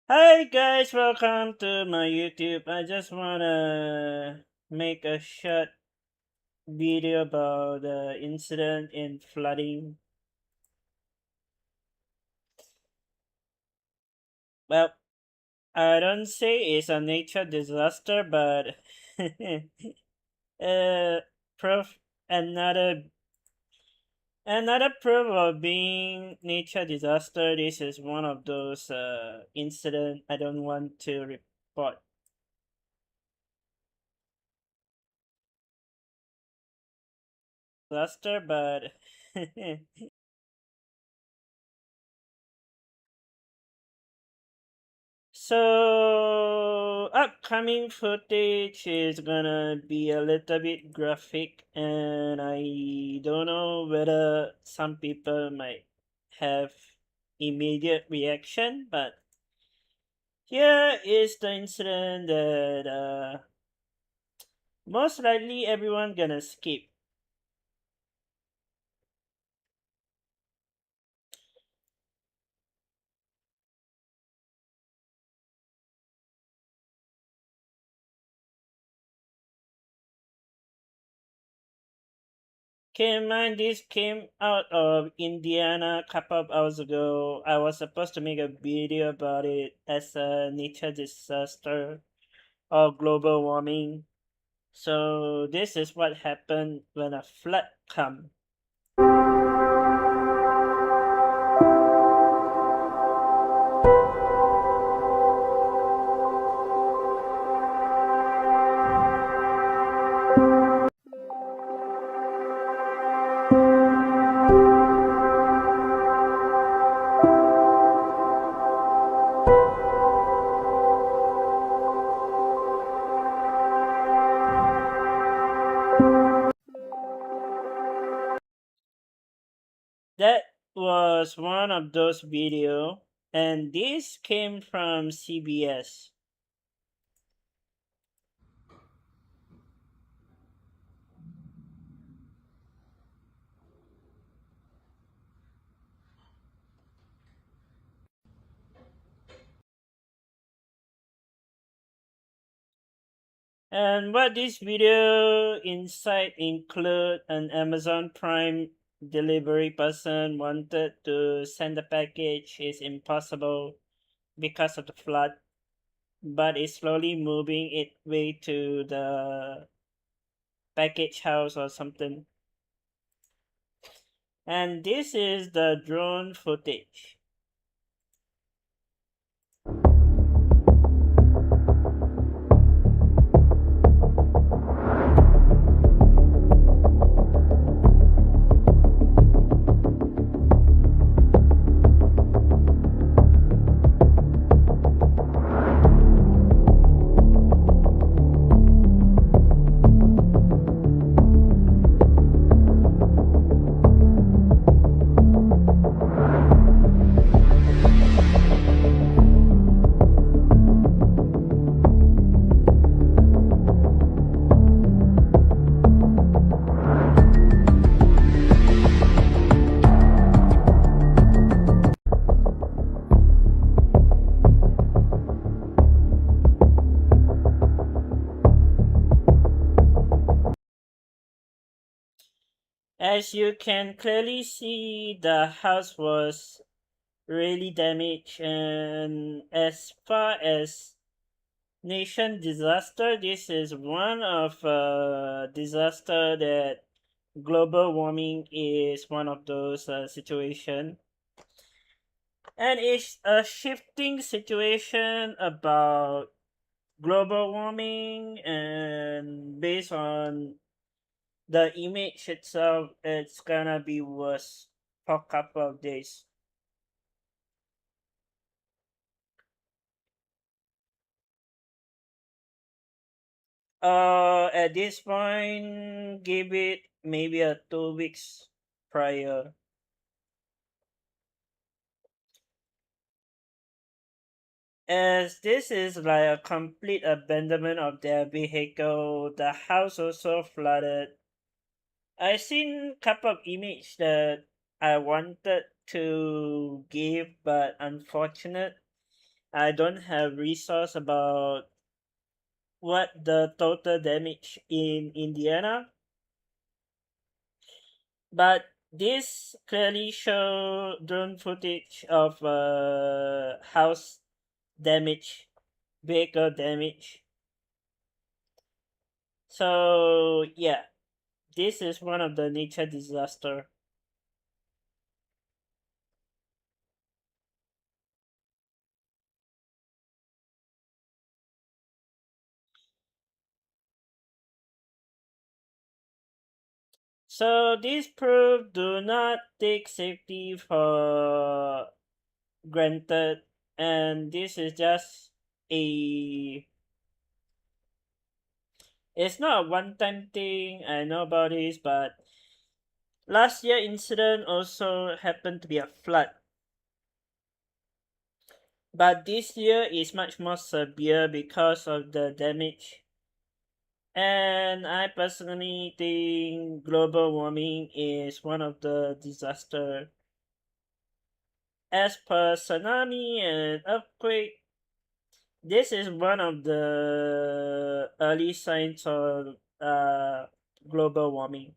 Hi guys, welcome to my YouTube. I just wanna make a short video about the incident in flooding. Well, I don't say it's a nature disaster, but uh, proof another another proof of being nature disaster. This is one of those incident I don't want to report. Disaster, but So, upcoming footage is gonna be a little bit graphic, and I don't know whether some people might have immediate reaction, but here is the incident that most likely everyone gonna skip. Keep in mind, this came out of Indiana a couple of hours ago. I was supposed to make a video about it as a nature disaster or global warming. So this is what happened when a flood come. That was one of those video, and this came from CBS. And what this video insight include, an Amazon Prime delivery person wanted to send the package is impossible because of the flood, but is slowly moving its way to the package house or something. And this is the drone footage. As you can clearly see, the house was really damaged, and as far as nation disaster, this is one of disaster that global warming is one of those situation, and it's a shifting situation about global warming, and based on the image itself, it's gonna be worse for a couple of days. At this point, give it maybe a 2 weeks prior. As this is like a complete abandonment of their vehicle, the house also flooded. I seen couple of image that I wanted to give, but unfortunate I don't have resource about what the total damage in Indiana, but this clearly show drone footage of house damage, vehicle damage. So yeah, this is one of the nature disaster. So this proof do not take safety for granted, and this is just a it's not a one-time thing. I know about this, but last year incident also happened to be a flood. But this year is much more severe because of the damage. And I personally think global warming is one of the disaster. As per tsunami and earthquake, this is one of the early signs of global warming.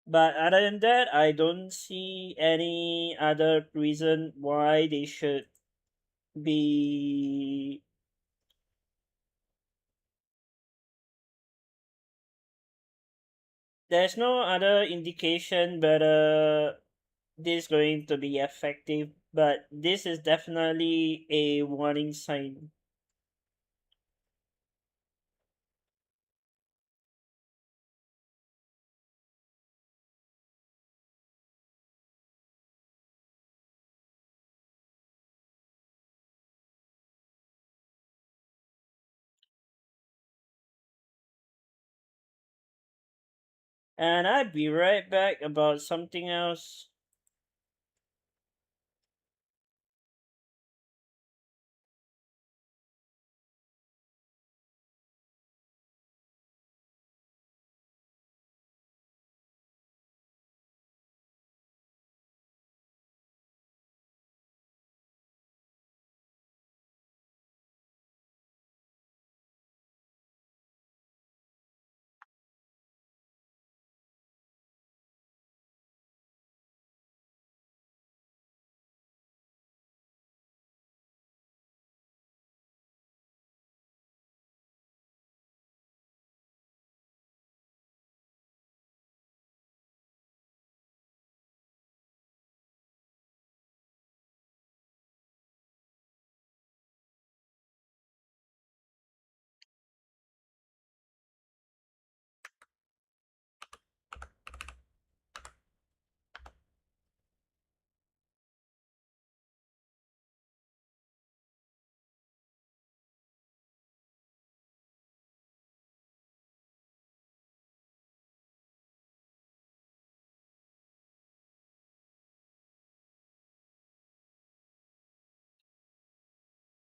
But other than that, I don't see any other reason why they should be. There's no other indication whether this is going to be effective, but this is definitely a warning sign. And I'll be right back about something else.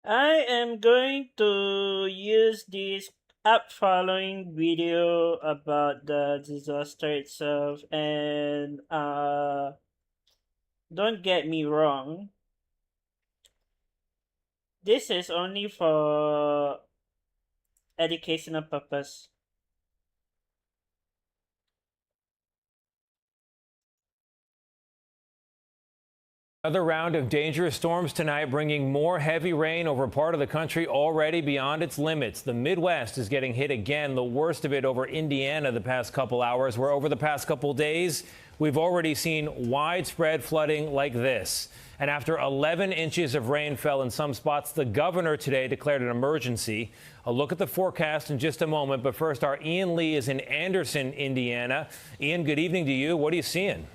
I am going to use this up following video about the disaster itself, and don't get me wrong, this is only for educational purpose. Another round of dangerous storms tonight, bringing more heavy rain over part of the country already beyond its limits. The Midwest is getting hit again, the worst of it over Indiana the past couple hours, where over the past couple days, we've already seen widespread flooding like this. And after 11 inches of rain fell in some spots, the governor today declared an emergency. A look at the forecast in just a moment. But first, our Ian Lee is in Anderson, Indiana. Ian, good evening to you. What are you seeing?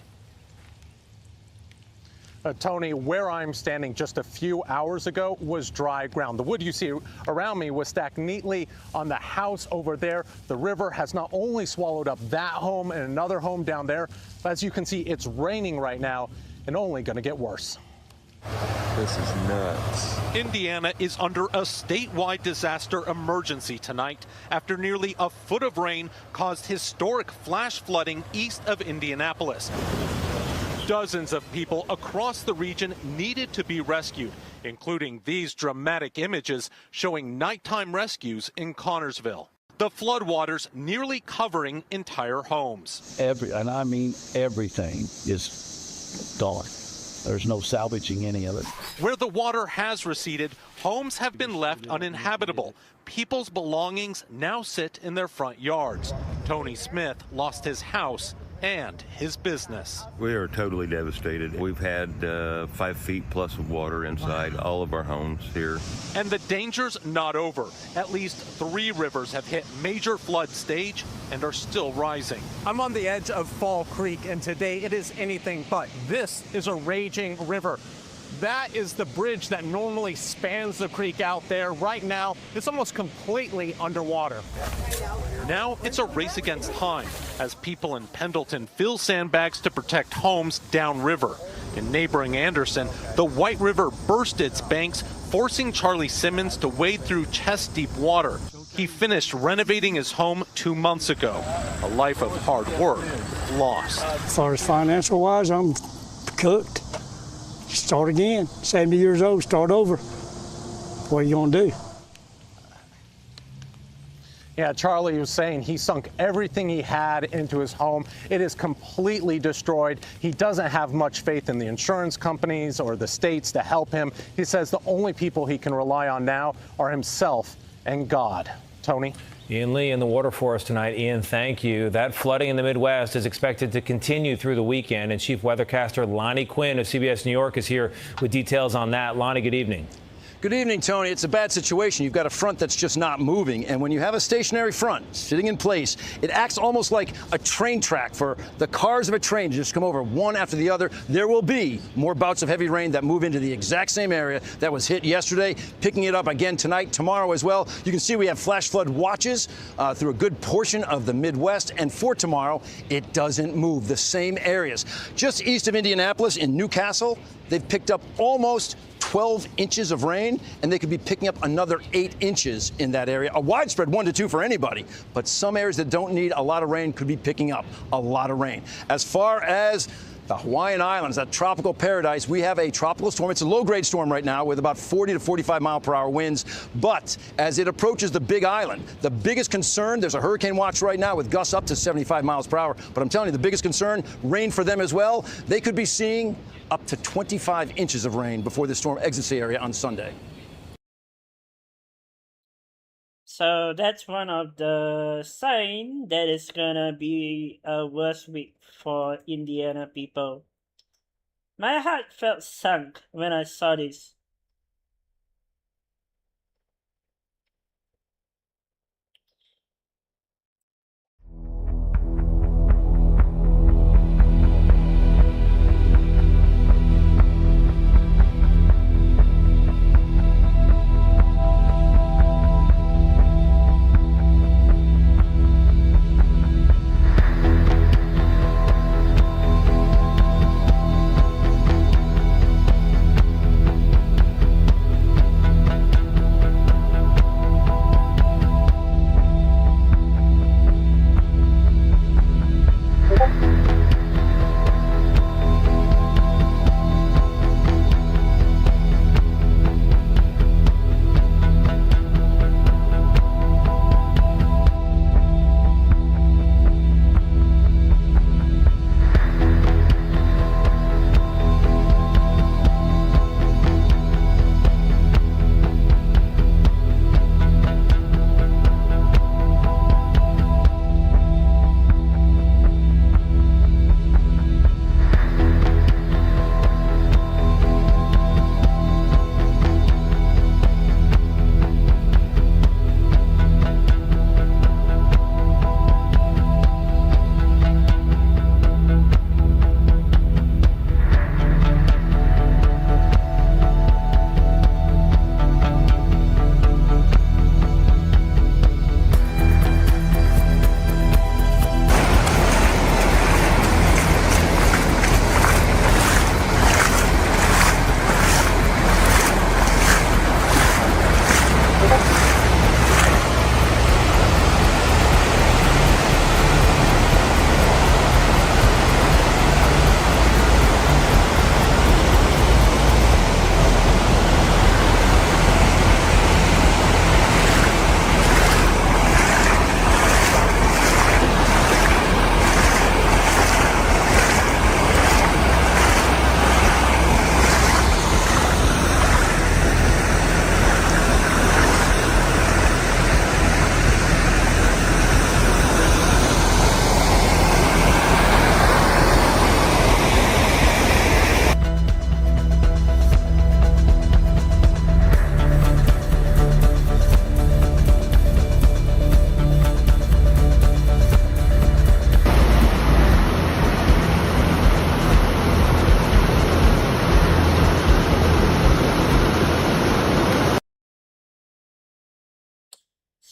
Tony, where I'm standing just a few hours ago was dry ground. The wood you see around me was stacked neatly on the house over there. The river has not only swallowed up that home and another home down there, but as you can see, it's raining right now and only going to get worse. This is nuts. Indiana is under a statewide disaster emergency tonight after nearly a foot of rain caused historic flash flooding east of Indianapolis. Dozens of people across the region needed to be rescued, including these dramatic images showing nighttime rescues in Connorsville. The floodwaters nearly covering entire homes. And I mean everything is gone. There's no salvaging any of it. Where the water has receded, homes have been left uninhabitable. People's belongings now sit in their front yards. Tony Smith lost his house and his business. We are totally devastated. We've had 5 feet plus of water inside all of our homes here. And the danger's not over. At least 3 rivers have hit major flood stage and are still rising. I'm on the edge of Fall Creek, and today it is anything but. This is a raging river. That is the bridge that normally spans the creek out there. Right now, it's almost completely underwater. Now it's a race against time as people in Pendleton fill sandbags to protect homes downriver. In neighboring Anderson, the White River burst its banks, forcing Charlie Simmons to wade through chest-deep water. He finished renovating his home 2 months ago. A life of hard work lost. As far as financial-wise, I'm cooked. Start again. 70 years old, start over. What are you going to do? Yeah, Charlie was saying he sunk everything he had into his home. It is completely destroyed. He doesn't have much faith in the insurance companies or the states to help him. He says the only people he can rely on now are himself and God. Tony? Ian Lee in the water for us tonight. Ian, thank you. That flooding in the Midwest is expected to continue through the weekend, and Chief Weathercaster Lonnie Quinn of CBS New York is here with details on that. Lonnie, good evening. Good evening, Tony. It's a bad situation. You've got a front that's just not moving. And when you have a stationary front sitting in place, it acts almost like a train track for the cars of a train to just come over one after the other. There will be more bouts of heavy rain that move into the exact same area that was hit yesterday, picking it up again tonight, tomorrow as well. You can see we have flash flood watches through a good portion of the Midwest. And for tomorrow, it doesn't move. The same areas. Just east of Indianapolis in Newcastle, they've picked up almost 12 inches of rain, and they could be picking up another 8 inches in that area. A widespread 1 to 2 for anybody, but some areas that don't need a lot of rain could be picking up a lot of rain. As far as the Hawaiian Islands, that tropical paradise, we have a tropical storm. It's a low-grade storm right now with about 40 to 45-mile-per-hour winds. But as it approaches the Big Island, the biggest concern, there's a hurricane watch right now with gusts up to 75 miles per hour. But I'm telling you, the biggest concern, rain for them as well. They could be seeing up to 25 inches of rain before the storm exits the area on Sunday. So that's one of the signs that it's gonna be a worse week for Indiana people. My heart felt sunk when I saw this.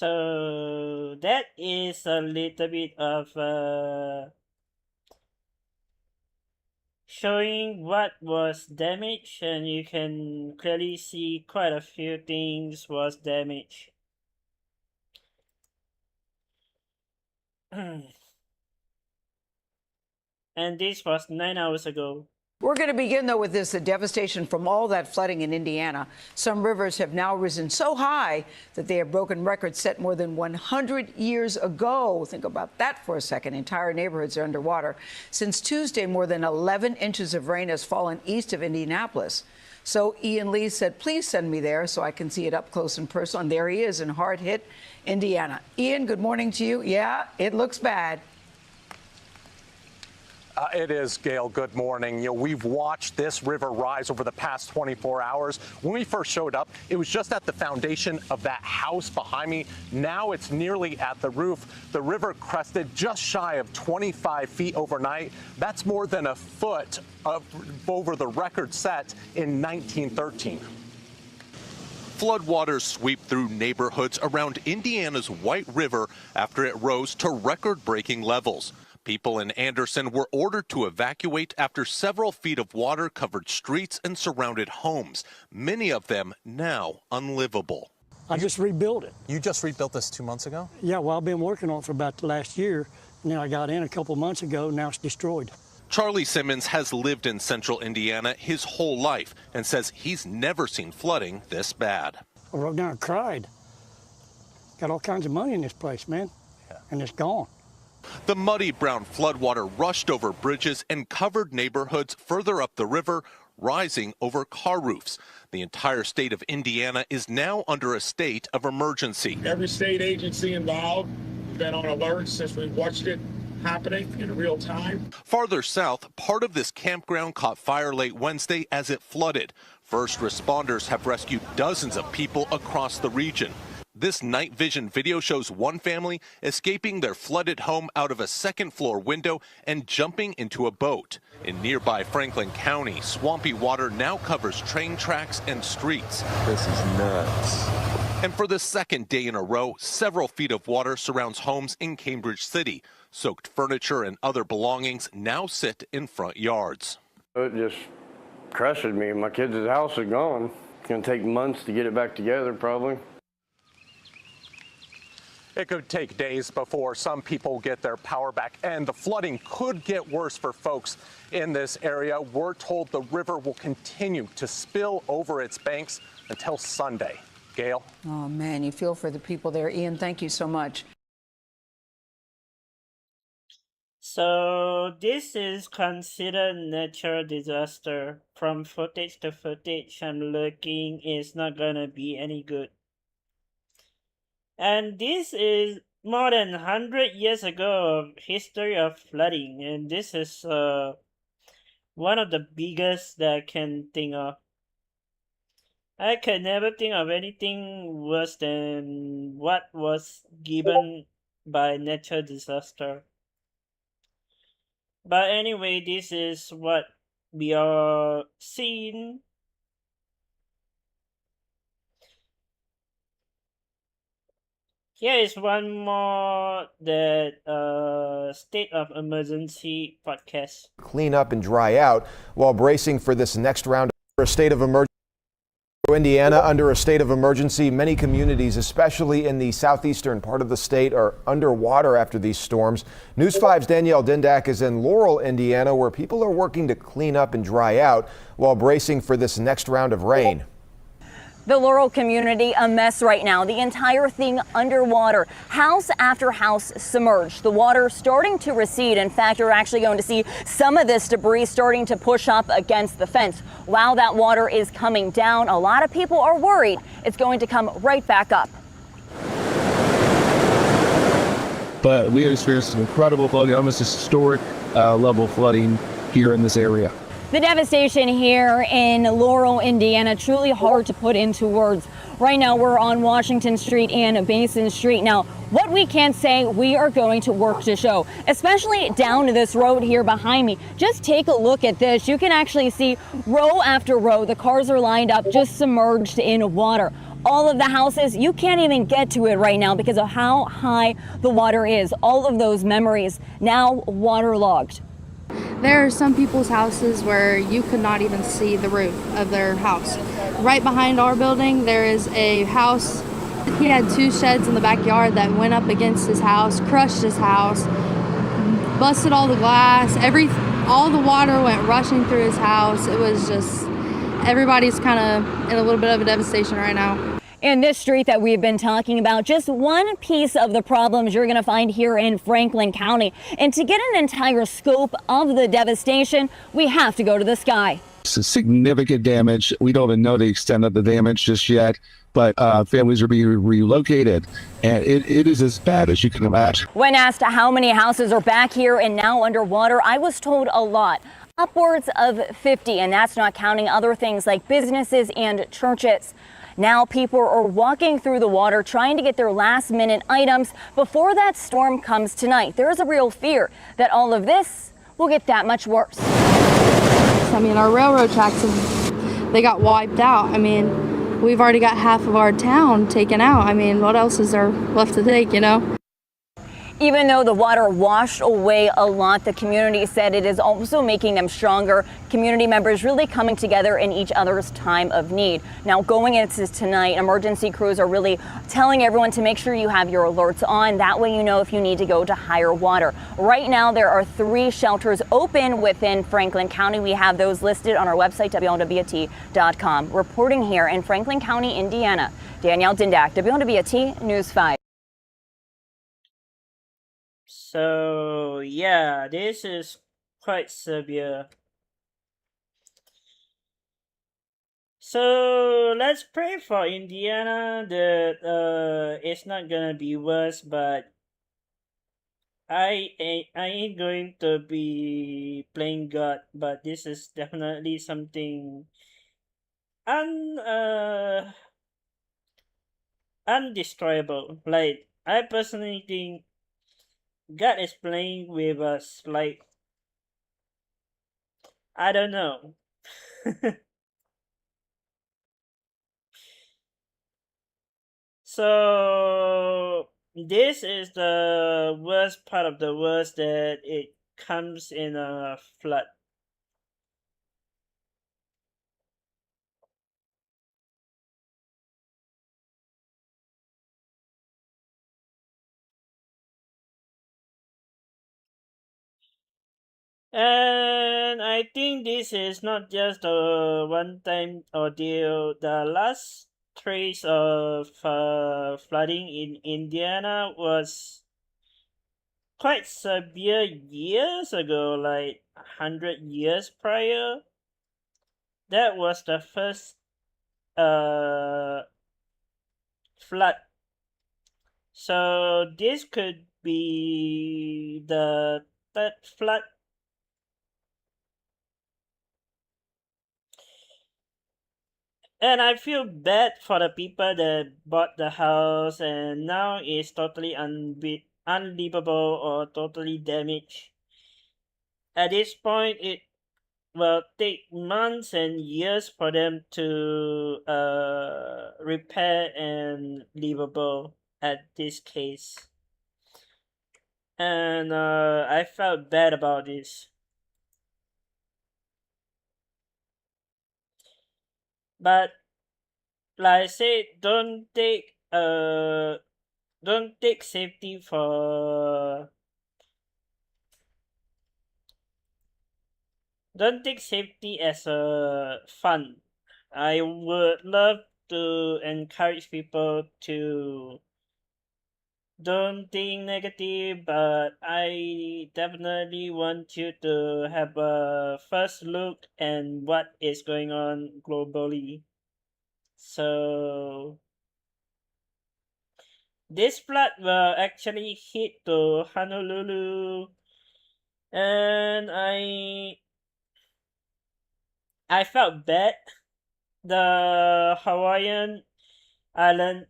So that is a little bit of showing what was damaged, and you can clearly see quite a few things was damaged. And this was 9 hours ago. We're going to begin, though, with this, the devastation from all that flooding in Indiana. Some rivers have now risen so high that they have broken records set more than 100 years ago. Think about that for a second. Entire neighborhoods are underwater. Since Tuesday, more than 11 inches of rain has fallen east of Indianapolis. So Ian Lee said, please send me there so I can see it up close and personal. And there he is in hard-hit Indiana. Ian, good morning to you. Yeah, it looks bad. It is, Gail. Good morning. We've watched this river rise over the past 24 hours. When we first showed up, it was just at the foundation of that house behind me. Now it's nearly at the roof. The river crested just shy of 25 feet overnight. That's more than a foot over the record set in 1913. Floodwaters sweep through neighborhoods around Indiana's White River after it rose to record-breaking levels. People in Anderson were ordered to evacuate after several feet of water covered streets and surrounded homes, many of them now unlivable. I just rebuilt it. You just rebuilt this 2 months ago? Yeah, well, I've been working on it for about the last year. Now I got in a couple months ago. Now it's destroyed. Charlie Simmons has lived in central Indiana his whole life and says he's never seen flooding this bad. I wrote down and cried. Got all kinds of money in this place, man, and it's gone. The muddy brown floodwater rushed over bridges and covered neighborhoods further up the river, rising over car roofs. The entire state of Indiana is now under a state of emergency. Every state agency involved has been on alert since we watched it happening in real time. Farther south, part of this campground caught fire late Wednesday as it flooded. First responders have rescued dozens of people across the region. This night vision video shows one family escaping their flooded home out of a second-floor window and jumping into a boat. In nearby Franklin County, swampy water now covers train tracks and streets. This is nuts. And for the second day in a row, several feet of water surrounds homes in Cambridge City. Soaked furniture and other belongings now sit in front yards. It just crushed me. My kids' house is gone. It's going to take months to get it back together, probably. It could take days before some people get their power back, and the flooding could get worse for folks in this area. We're told the river will continue to spill over its banks until Sunday. Gail? Oh, man, you feel for the people there. Ian, thank you so much. So this is considered natural disaster. From footage to footage I'm looking, it's not gonna be any good. And this is more than 100 years ago of history of flooding, and this is one of the biggest that I can think of. I can never think of anything worse than what was given by natural disaster. But anyway, this is what we are seeing. Here is one more that State of Emergency podcast. Clean up and dry out while bracing for this next round of a state of emergency. Indiana under a state of emergency. Many communities, especially in the southeastern part of the state, are underwater after these storms. News 5's Danielle Dindak is in Laurel, Indiana, where people are working to clean up and dry out while bracing for this next round of rain. The Laurel community, a mess right now. The entire thing underwater. House after house submerged. The water starting to recede. In fact, you're actually going to see some of this debris starting to push up against the fence. While that water is coming down, a lot of people are worried it's going to come right back up. But we experienced some incredible flooding, almost historic level flooding here in this area. The devastation here in Laurel, Indiana, truly hard to put into words. Right now, we're on Washington Street and Basin Street. Now, what we can say, we are going to work to show, especially down to this road here behind me. Just take a look at this. You can actually see row after row. The cars are lined up, just submerged in water. All of the houses, you can't even get to it right now because of how high the water is. All of those memories now waterlogged. There are some people's houses where you could not even see the roof of their house. Right behind our building, there is a house. He had 2 sheds in the backyard that went up against his house, crushed his house, busted all the glass. All the water went rushing through his house. It was just, everybody's kind of in a little bit of a devastation right now. In this street that we've been talking about, just one piece of the problems you're going to find here in Franklin County. And to get an entire scope of the devastation, we have to go to the sky. It's significant damage. We don't even know the extent of the damage just yet, but families are being relocated, and it is as bad as you can imagine. When asked how many houses are back here and now underwater, I was told a lot. Upwards of 50, and that's not counting other things like businesses and churches. Now people are walking through the water trying to get their last minute items before that storm comes tonight. There is a real fear that all of this will get that much worse. I mean, our railroad tracks, they got wiped out. I mean, we've already got half of our town taken out. I mean, what else is there left to take, you know? Even though the water washed away a lot, the community said it is also making them stronger. Community members really coming together in each other's time of need. Now, going into tonight, emergency crews are really telling everyone to make sure you have your alerts on. That way you know if you need to go to higher water. Right now, there are 3 shelters open within Franklin County. We have those listed on our website, WNWT.com. Reporting here in Franklin County, Indiana, Danielle Dindak, WNWT News 5. So yeah, this is quite severe. So let's pray for Indiana that it's not gonna be worse, but I ain't going to be playing God, but this is definitely something undestroyable. Like, I personally think God is playing with us. Like, I don't know. So this is the worst part of the worst, that it comes in a flood. And I think this is not just a one-time ordeal. The last trace of flooding in Indiana was quite severe years ago, like 100 years prior. That was the first flood. So this could be the 3rd flood. And I feel bad for the people that bought the house and now it's totally unlivable or totally damaged. At this point, it will take months and years for them to repair and livable at this case. And I felt bad about this. But like I said, don't take safety for don't take safety as a fun. I would love to encourage people to don't think negative, but I definitely want you to have a first look at what is going on globally. So this flood will actually hit to Honolulu, and I felt bad. The Hawaiian island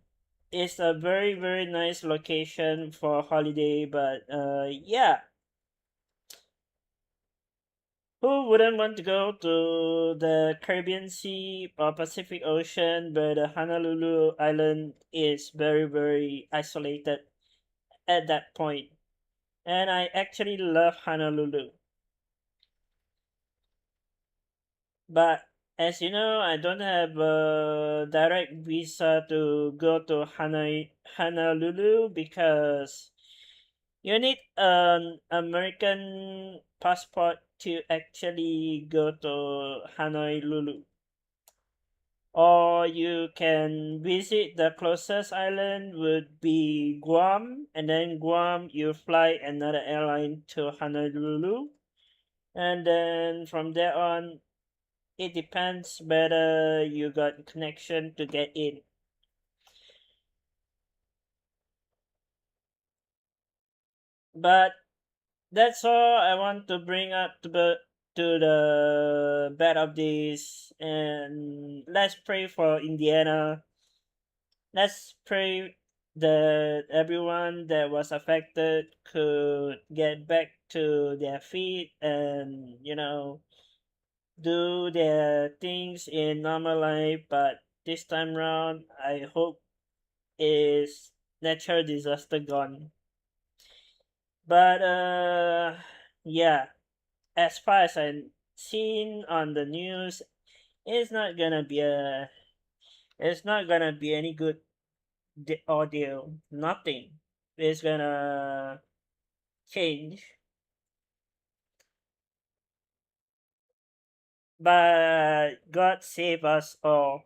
is a very, very nice location for holiday, but yeah. Who wouldn't want to go to the Caribbean Sea or Pacific Ocean, but the Honolulu Island is very, very isolated at that point. And I actually love Honolulu. But as you know, I don't have a direct visa to go to Honolulu because you need an American passport to actually go to Honolulu. Or you can visit the closest island would be Guam, and then Guam you fly another airline to Honolulu, and then from there on it depends whether you got connection to get in. But that's all I want to bring up to the bed of this, and let's pray for Indiana. Let's pray that everyone that was affected could get back to their feet and do their things in normal life. But this time round, I hope is natural disaster gone. But yeah, as far as I've seen on the news, it's not gonna be any good audio. Nothing is gonna change. But God save us all.